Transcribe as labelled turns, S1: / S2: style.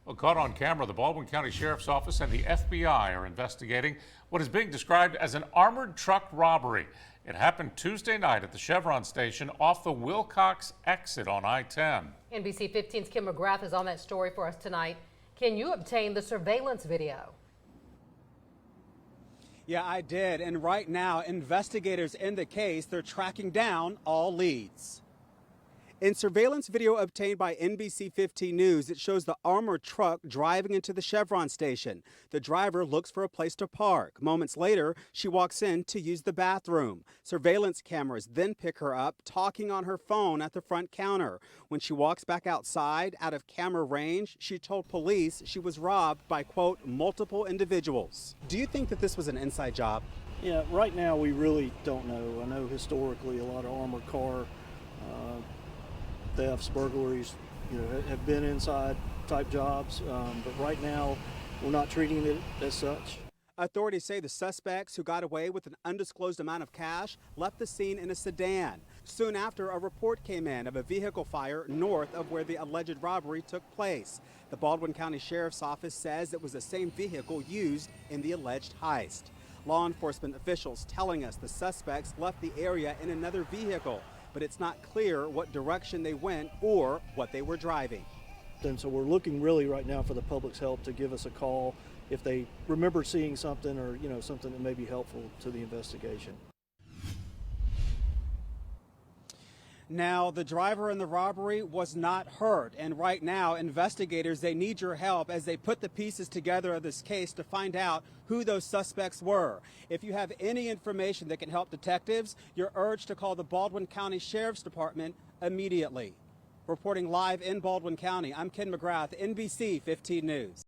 S1: Well, caught on camera, the Baldwin County Sheriff's Office and the FBI are investigating what is being described as an armored truck robbery. It happened Tuesday night at the Chevron station off the Wilcox exit on I-10.
S2: NBC 15's Kim McGrath is on that story for us tonight. Can you obtain the surveillance video?
S3: Yeah, I did. And right now, investigators in the case, they're tracking down all leads. In surveillance video obtained by NBC 15 News, it shows the armored truck driving into the Chevron station. The driver looks for a place to park. Moments later, she walks in to use the bathroom. Surveillance cameras then pick her up talking on her phone at the front counter. When she walks back outside, out of camera range, she told police she was robbed by, quote, multiple individuals. Do you think that this was an inside job?
S4: Yeah, right now we really don't know. I know historically a lot of armored car thefts, burglaries, have been inside type jobs, but right now we're not treating it as such.
S3: Authorities say the suspects who got away with an undisclosed amount of cash left the scene in a sedan. Soon after, a report came in of a vehicle fire north of where the alleged robbery took place. The Baldwin County Sheriff's Office says it was the same vehicle used in the alleged heist. Law enforcement officials telling us the suspects left the area in another vehicle, but it's not clear what direction they went or what they were driving.
S4: And so we're looking really right now for the public's help to give us a call if they remember seeing something or something that may be helpful to the investigation.
S3: Now, the driver in the robbery was not hurt, and right now investigators, they need your help as they put the pieces together of this case to find out who those suspects were. If you have any information that can help detectives, you're urged to call the Baldwin County Sheriff's Department immediately. Reporting live in Baldwin County, I'm Ken McGrath, NBC 15 News.